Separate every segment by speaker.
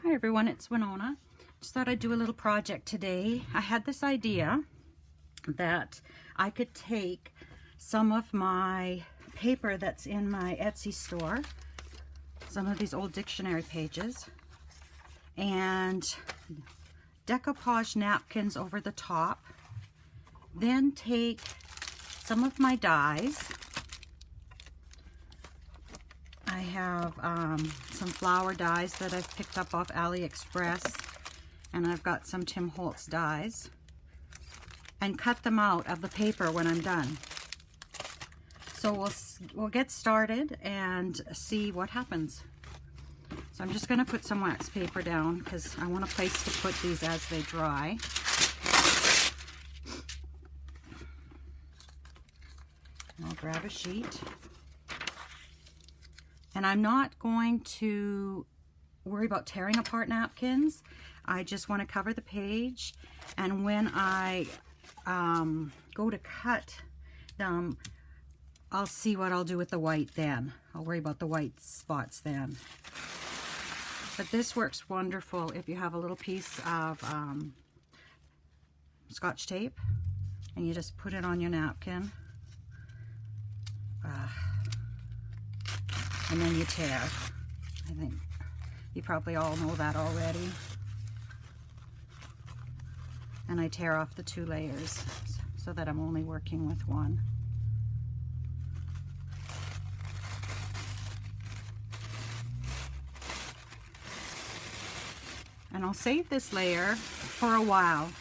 Speaker 1: Hi everyone, it's Winona. Just thought I'd do a little project today. I had this idea that I could take some of my paper that's in my Etsy store, some of these old dictionary pages, and decoupage napkins over the top, then take some of my dies. I have some flower dies that I've picked up off AliExpress, and I've got some Tim Holtz dies, and cut them out of the paper when I'm done. So we'll get started and see what happens. So I'm just going to put some wax paper down because I want a place to put these as they dry. And I'll grab a sheet. And I'm not going to worry about tearing apart napkins. I just want to cover the page. And when I go to cut them, I'll see what I'll do with the white then. I'll worry about the white spots then. But this works wonderful if you have a little piece of Scotch tape and you just put it on your napkin. And then you tear. I think you probably all know that already. And I tear off the two layers so that I'm only working with one. And I'll save this layer for a while.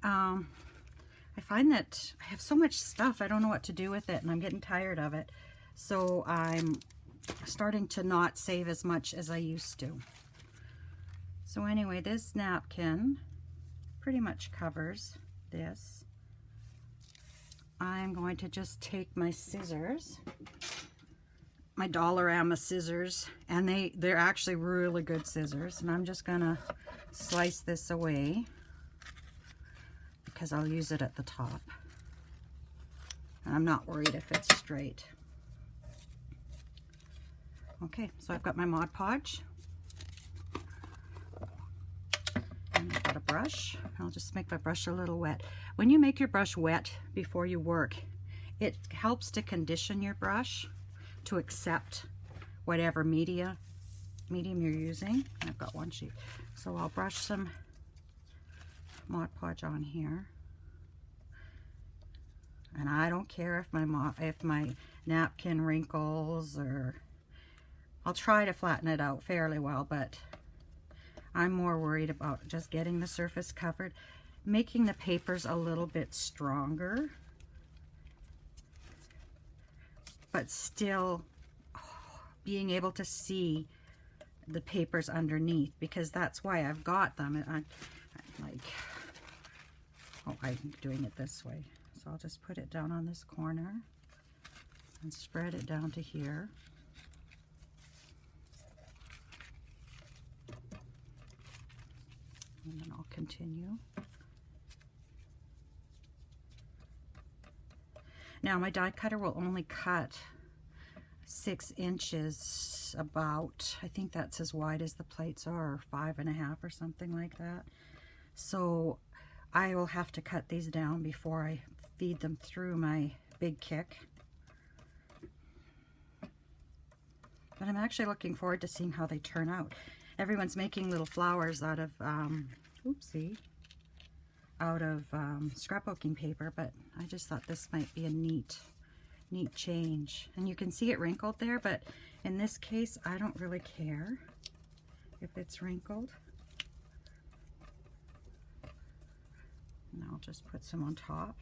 Speaker 1: I find that I have so much stuff, I don't know what to do with it, and I'm getting tired of it. So I'm starting to not save as much as I used to. So anyway, this napkin pretty much covers this. I'm going to just take my scissors, my Dollarama scissors, and they're actually really good scissors, and I'm just gonna slice this away because I'll use it at the top. And I'm not worried if it's straight. Okay, so I've got my Mod Podge, and I've got a brush. I'll just make my brush a little wet. When you make your brush wet before you work, it helps to condition your brush to accept whatever medium you're using. I've got one sheet, so I'll brush some Mod Podge on here. And I don't care if my napkin wrinkles, or I'll try to flatten it out fairly well, but I'm more worried about just getting the surface covered, making the papers a little bit stronger, but still being able to see the papers underneath, because that's why I've got them. I'm doing it this way. So I'll just put it down on this corner and spread it down to here. And then I'll continue. Now my die cutter will only cut 6 inches about. I think that's as wide as the plates are, or 5.5 or something like that. So I will have to cut these down before I feed them through my big kick. But I'm actually looking forward to seeing how they turn out. Everyone's making little flowers out of, scrapbooking paper, but I just thought this might be a neat change. And you can see it wrinkled there, but in this case, I don't really care if it's wrinkled. And I'll just put some on top.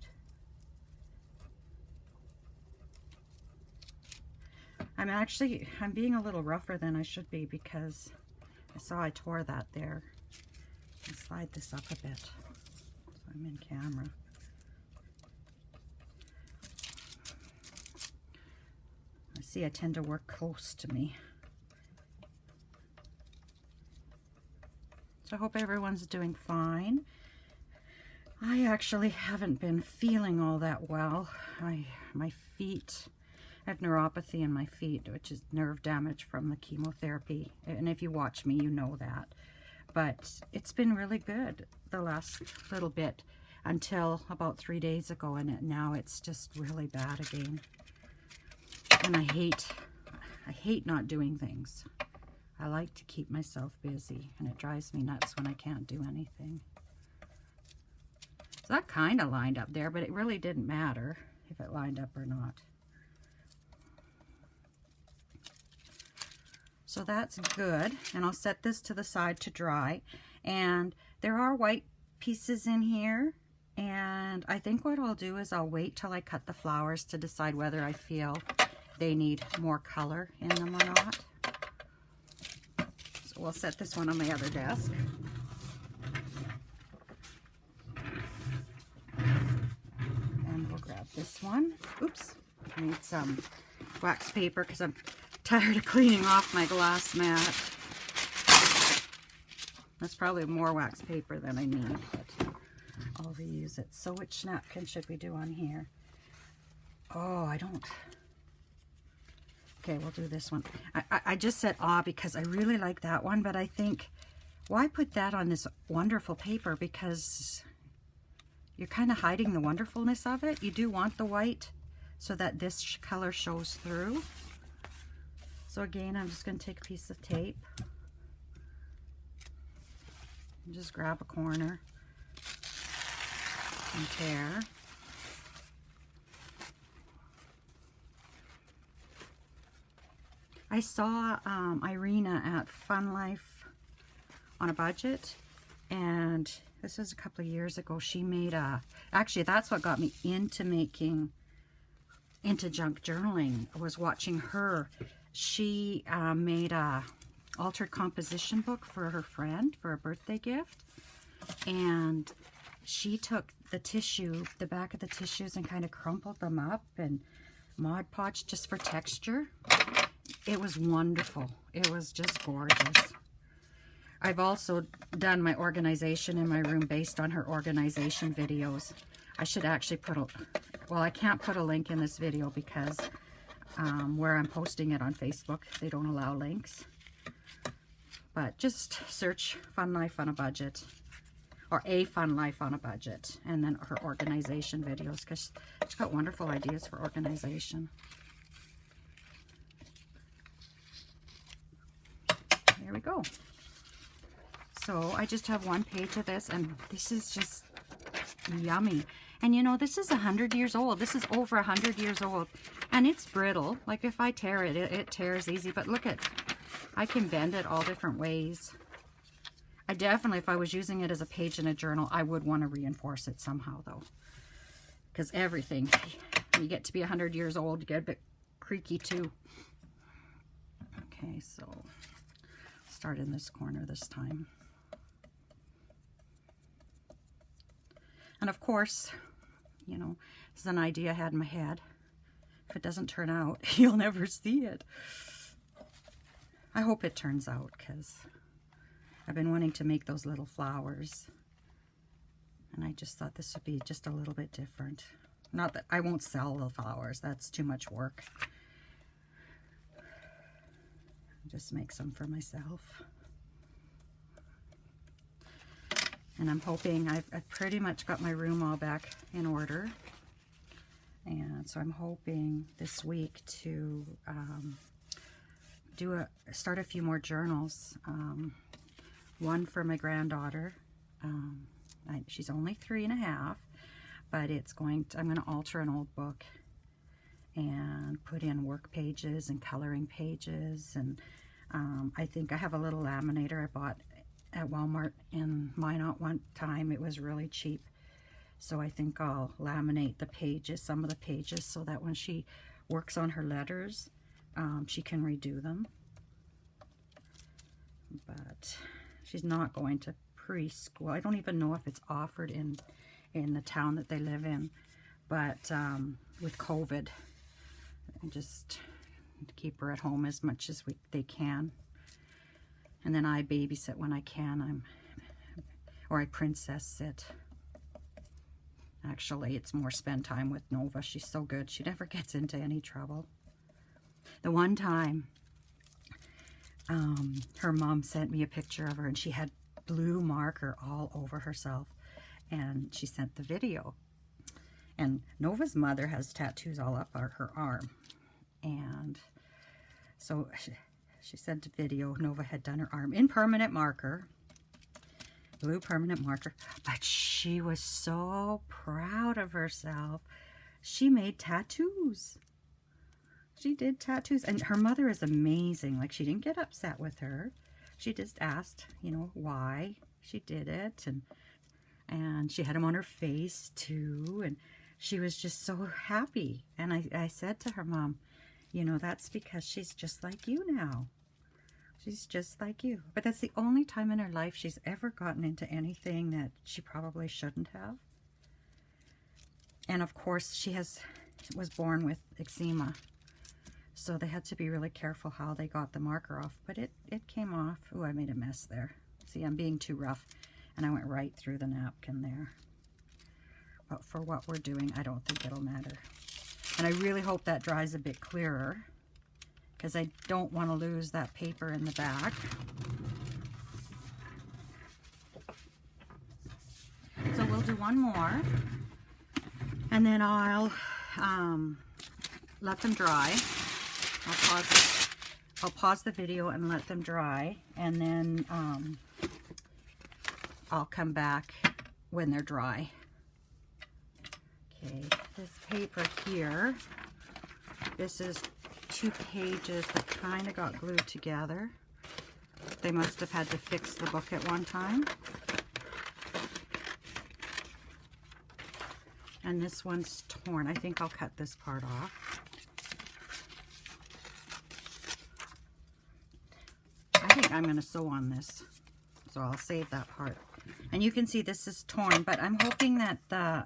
Speaker 1: I'm being a little rougher than I should be because I saw I tore that there. I'll slide this up a bit so I'm in camera. I see I tend to work close to me. So I hope everyone's doing fine. I actually haven't been feeling all that well. My feet, I have neuropathy in my feet, which is nerve damage from the chemotherapy. And if you watch me, you know that. but it's been really good the last little bit until about 3 days ago, and now it's just really bad again. And I hate not doing things. I like to keep myself busy, and it drives me nuts when I can't do anything. So that kind of lined up there, but it really didn't matter if it lined up or not. So that's good, and I'll set this to the side to dry. And there are white pieces in here, and I think what I'll do is I'll wait till I cut the flowers to decide whether I feel they need more color in them or not. So we'll set this one on my other desk. And we'll grab this one. Oops, I need some wax paper because I'm tired of cleaning off my glass mat. That's probably more wax paper than I need, but I'll reuse it. So which napkin should we do on here? Oh, I don't. Okay, we'll do this one. I just said because I really like that one, but I think, why put that on this wonderful paper? Because you're kind of hiding the wonderfulness of it. You do want the white so that this color shows through. So again, I'm just going to take a piece of tape and just grab a corner and tear. I saw Irina at Fun Life on a Budget, and this was a couple of years ago. She made actually that's what got me into junk journaling, was watching her. She made a altered composition book for her friend for a birthday gift, and she took the tissue, the back of the tissues, and kind of crumpled them up and Mod Podge just for texture. It was wonderful. It was just gorgeous. I've also done my organization in my room based on her organization videos. I should actually well, I can't put a link in this video because where I'm posting it on Facebook, they don't allow links. But just search Fun Life on a Budget, or A Fun Life on a Budget, and then her organization videos, because she's got wonderful ideas for organization. There we go. So I just have one page of this, and this is just yummy. And you know, this is 100 years old. This is over 100 years old, and it's brittle. Like if I tear it, it tears easy. But look I can bend it all different ways. I definitely, if I was using it as a page in a journal, I would want to reinforce it somehow though, because everything, when you get to be 100 years old, you get a bit creaky too. Okay, so start in this corner this time. And of course, you know, this is an idea I had in my head. If it doesn't turn out, you'll never see it. I hope it turns out, because I've been wanting to make those little flowers. And I just thought this would be just a little bit different. Not that I won't sell the flowers, that's too much work. I'll just make some for myself. And I'm hoping, I've pretty much got my room all back in order. And so I'm hoping this week to start a few more journals. One for my granddaughter. She's only 3.5, but I'm going to alter an old book and put in work pages and coloring pages. And I think I have a little laminator I bought at Walmart in Minot one time. It was really cheap. So I think I'll laminate the pages, some of the pages, so that when she works on her letters, she can redo them. But she's not going to preschool. I don't even know if it's offered in the town that they live in. But with COVID, just keep her at home as much as they can. And then I babysit when I can. Or I princess sit. Actually, it's more spend time with Nova. She's so good. She never gets into any trouble. The one time, her mom sent me a picture of her, and she had blue marker all over herself. And she sent the video. And Nova's mother has tattoos all up her arm. And so she sent a video. Nova had done her arm in permanent marker. Blue permanent marker. But she was so proud of herself. She made tattoos. She did tattoos. And her mother is amazing. Like, she didn't get upset with her. She just asked, you know, why she did it. And she had them on her face too. And she was just so happy. And I said to her, Mom, you know, that's because she's just like you now. She's just like you. But that's the only time in her life she's ever gotten into anything that she probably shouldn't have. And of course, she was born with eczema. So they had to be really careful how they got the marker off. But it came off. Oh, I made a mess there. See, I'm being too rough. And I went right through the napkin there. But for what we're doing, I don't think it'll matter. And I really hope that dries a bit clearer, because I don't want to lose that paper in the back. So we'll do one more, and then I'll let them dry. I'll pause the video and let them dry, and then I'll come back when they're dry. Okay, this paper here, this is 2 pages that kind of got glued together. They must have had to fix the book at one time. And this one's torn. I think I'll cut this part off. I think I'm going to sew on this, so I'll save that part. And you can see this is torn, but I'm hoping that the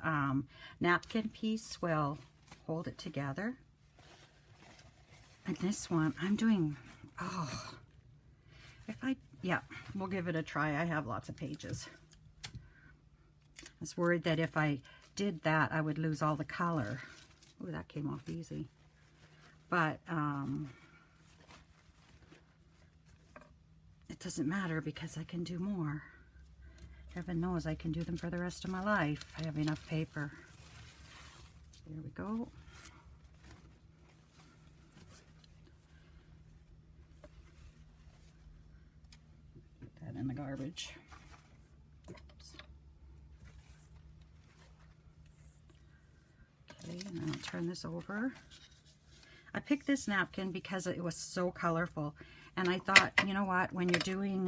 Speaker 1: napkin piece will hold it together. And this one, I'm doing, yeah, we'll give it a try. I have lots of pages. I was worried that if I did that, I would lose all the color. Oh, that came off easy. But it doesn't matter because I can do more. Heaven knows I can do them for the rest of my life. I have enough paper. Here we go. Put that in the garbage. Oops. Okay, and then I'll turn this over. I picked this napkin because it was so colorful. And I thought, you know what, when you're doing,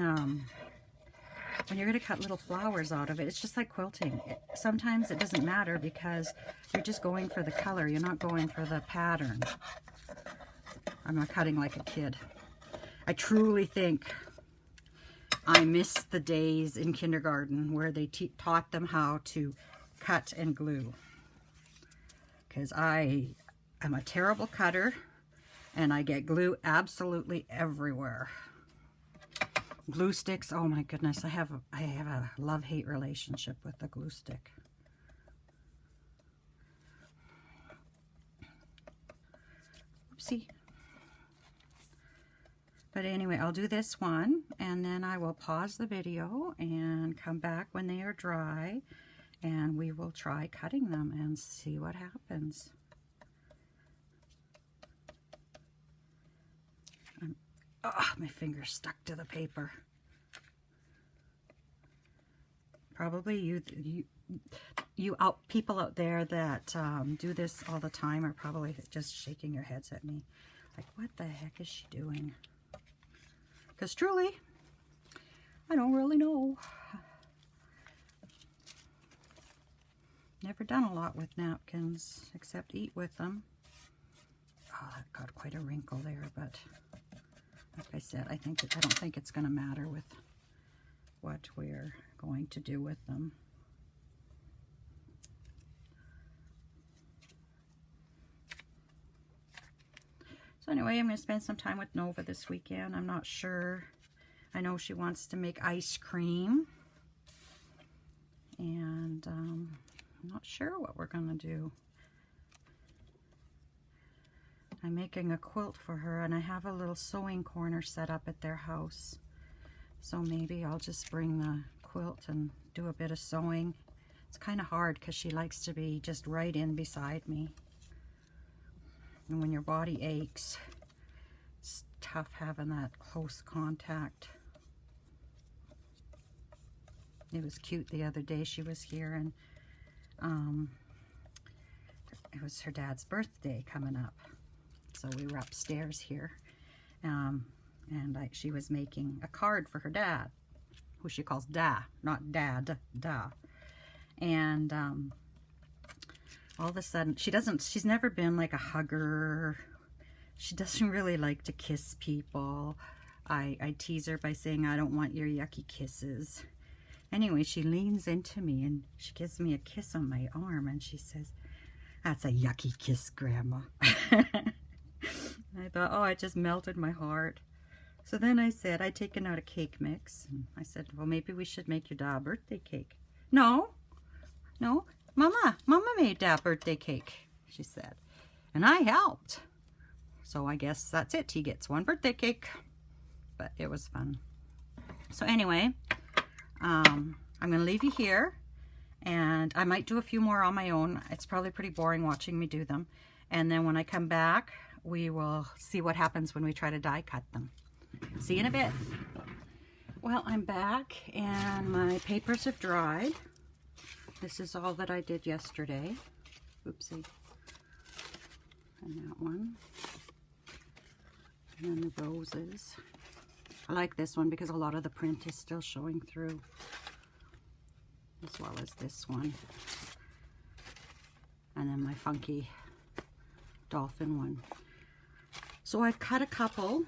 Speaker 1: when you're going to cut little flowers out of it, it's just like quilting. Sometimes it doesn't matter because you're just going for the color. You're not going for the pattern. I'm not cutting like a kid. I truly think I miss the days in kindergarten where they taught them how to cut and glue. Because I am a terrible cutter and I get glue absolutely everywhere. Glue sticks, oh my goodness, I have a love-hate relationship with the glue stick. Oopsie. But anyway, I'll do this one, and then I will pause the video and come back when they are dry, and we will try cutting them and see what happens. My finger's stuck to the paper. Probably people out there that do this all the time are probably just shaking your heads at me. Like, what the heck is she doing? Because truly, I don't really know. Never done a lot with napkins except eat with them. Oh, that got quite a wrinkle there, but like I said, I don't think it's going to matter with what we're going to do with them. So anyway, I'm going to spend some time with Nova this weekend. I'm not sure. I know she wants to make ice cream. And I'm not sure what we're going to do. I'm making a quilt for her, and I have a little sewing corner set up at their house. So maybe I'll just bring the quilt and do a bit of sewing. It's kind of hard because she likes to be just right in beside me. And when your body aches, it's tough having that close contact. It was cute the other day. She was here, and it was her dad's birthday coming up. So we were upstairs here, and she was making a card for her dad, who she calls Da, not Dad, Da. And all of a sudden, she's never been like a hugger. She doesn't really like to kiss people. I tease her by saying, I don't want your yucky kisses. Anyway, she leans into me and she gives me a kiss on my arm, and she says, that's a yucky kiss, Grandma. I thought, oh, it just melted my heart. So then I said, I'd taken out a cake mix. And I said, well, maybe we should make your dad a birthday cake. No, Mama made that birthday cake, she said. And I helped. So I guess that's it. He gets one birthday cake. But it was fun. So anyway, I'm going to leave you here. And I might do a few more on my own. It's probably pretty boring watching me do them. And then when I come back, we will see what happens when we try to die cut them. See you in a bit. Well, I'm back and my papers have dried. This is all that I did yesterday. Oopsie. And that one. And then the roses. I like this one because a lot of the print is still showing through, as well as this one. And then my funky dolphin one. So I've cut a couple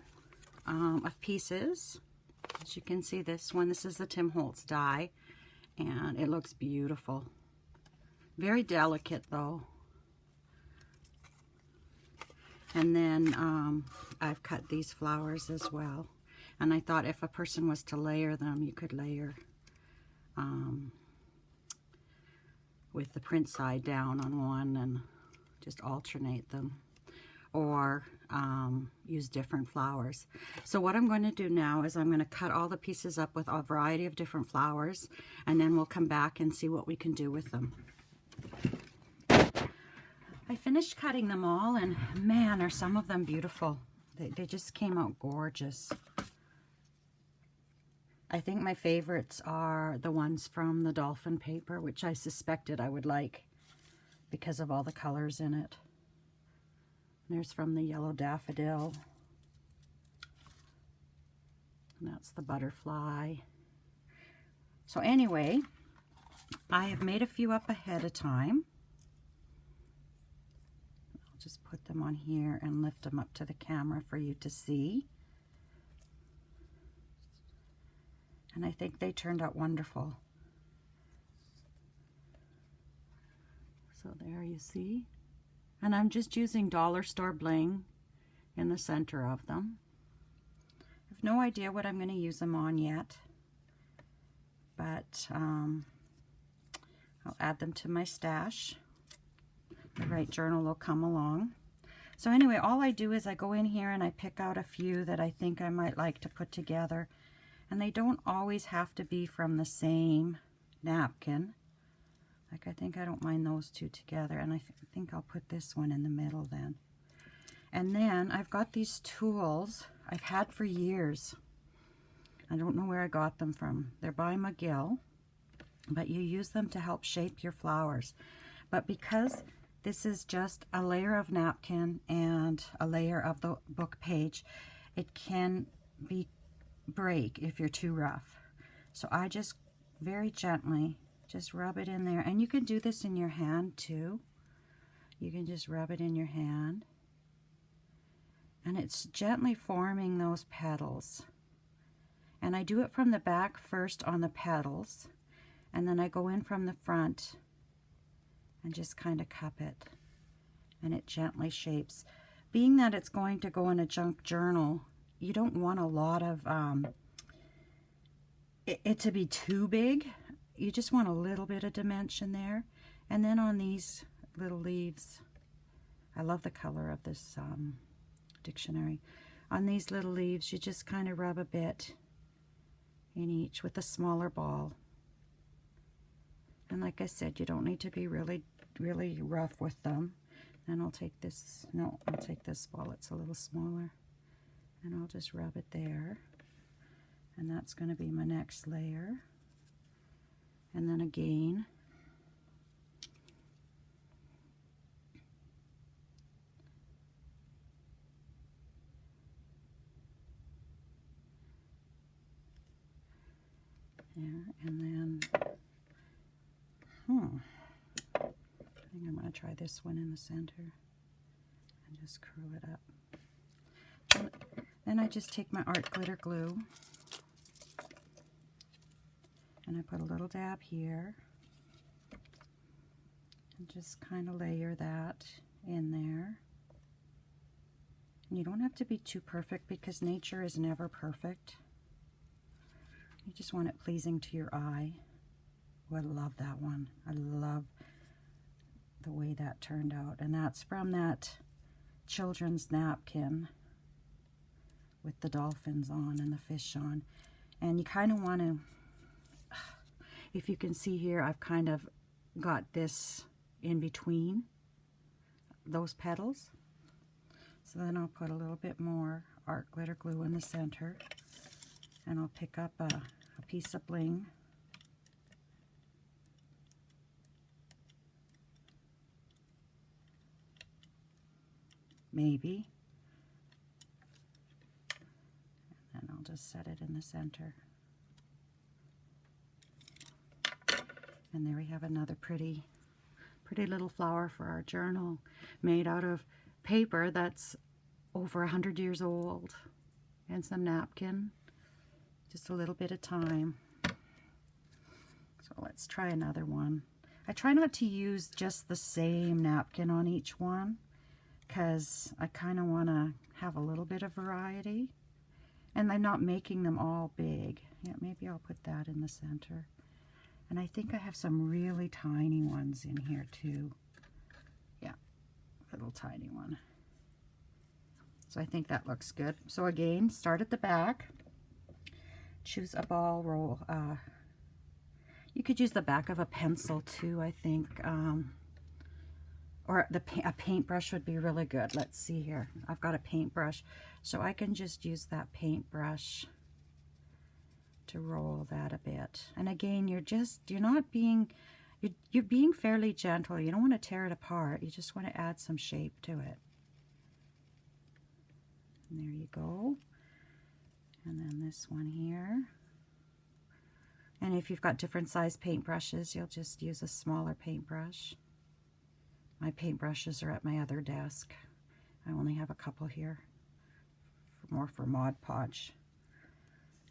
Speaker 1: of pieces. As you can see, this one, this is the Tim Holtz die, and it looks beautiful. Very delicate though. And then I've cut these flowers as well. And I thought if a person was to layer them, you could layer with the print side down on one and just alternate them, or use different flowers. So what I'm going to do now is I'm going to cut all the pieces up with a variety of different flowers, and then we'll come back and see what we can do with them. I finished cutting them all, and man, are some of them beautiful. They just came out gorgeous. I think my favorites are the ones from the dolphin paper, which I suspected I would like because of all the colors in it. There's from the yellow daffodil. And that's the butterfly. So anyway, I have made a few up ahead of time. I'll just put them on here and lift them up to the camera for you to see. And I think they turned out wonderful. So there you see. And I'm just using Dollar Store bling in the center of them. I have no idea what I'm going to use them on yet. But I'll add them to my stash. The right journal will come along. So anyway, all I do is I go in here and I pick out a few that I think I might like to put together. And they don't always have to be from the same napkin. Like I think I don't mind those two together. And I think I'll put this one in the middle then. And then I've got these tools I've had for years. I don't know where I got them from. They're by McGill. But you use them to help shape your flowers. But because this is just a layer of napkin and a layer of the book page, it can break if you're too rough. So I just very gently just rub it in there. And you can do this in your hand too. You can just rub it in your hand. And it's gently forming those petals. And I do it from the back first on the petals. And then I go in from the front and just kind of cup it. And it gently shapes. Being that it's going to go in a junk journal, you don't want a lot of it to be too big. You just want a little bit of dimension there. And then on these little leaves, I love the color of this dictionary. On these little leaves, you just kind of rub a bit in each with a smaller ball. And like I said, you don't need to be really rough with them. And I'll take this, no, I'll take this ball, it's a little smaller, and I'll just rub it there. And that's going to be my next layer. And then again, there, and then, I think I'm going to try this one in the center and just curl it up. Then I just take my art glitter glue and I put a little dab here and just kind of layer that in there. And you don't have to be too perfect because nature is never perfect. You just want it pleasing to your eye. Oh, I love that one. I love the way that turned out. And that's from that children's napkin with the dolphins on and the fish on. And you kind of want to, if you can see here, I've kind of got this in between those petals. So then I'll put a little bit more art glitter glue in the center, and I'll pick up a piece of bling. Maybe. And then I'll just set it in the center. And there we have another pretty little flower for our journal, made out of paper that's over 100 years old, and some napkin, just a little bit of time. So let's try another one. I try not to use just the same napkin on each one because I kind of want to have a little bit of variety, and I'm not making them all big. Yeah, maybe I'll put that in the center. And I think I have some really tiny ones in here too. Yeah, little tiny one. So I think that looks good. So again, start at the back. Choose a ball roll. You could use the back of a pencil too, I think. Or a paintbrush would be really good. Let's see here. I've got a paintbrush. So I can just use that paintbrush to roll that a bit. And again, you're being fairly gentle. You don't want to tear it apart. You just want to add some shape to it. And there you go. And then this one here. And if you've got different size paintbrushes, you'll just use a smaller paintbrush. My paintbrushes are at my other desk. I only have a couple here, more for Mod Podge.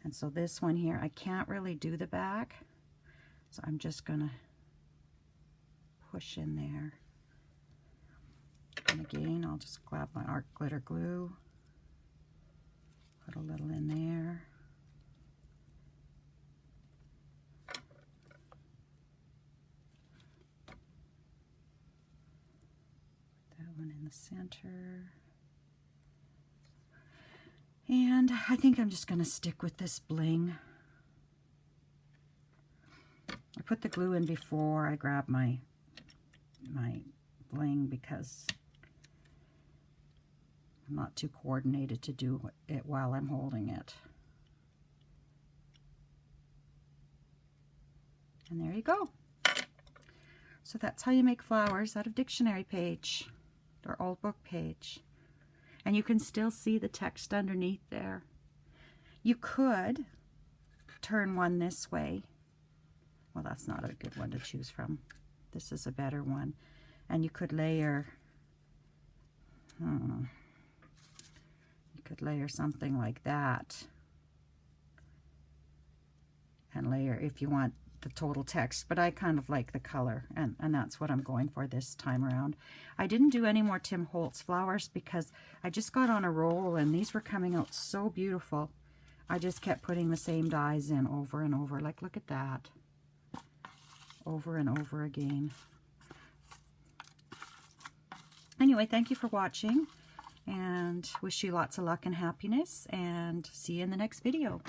Speaker 1: And so this one here, I can't really do the back, so I'm just gonna push in there. And again, I'll just grab my art glitter glue, put a little in there. Put that one in the center. And I think I'm just going to stick with this bling. I put the glue in before I grab my bling because I'm not too coordinated to do it while I'm holding it. And there you go. So that's how you make flowers out of dictionary page or old book page. And you can still see the text underneath there. You could turn one this way. Well, that's not a good one to choose from. This is a better one. And you could layer, you could layer something like that. And layer, if you want the total text, but I kind of like the color, and that's what I'm going for this time around. I didn't do any more Tim Holtz flowers because I just got on a roll and these were coming out so beautiful. I just kept putting the same dies in over and over. Like, look at that. Over and over again. Anyway, thank you for watching, and wish you lots of luck and happiness, and see you in the next video.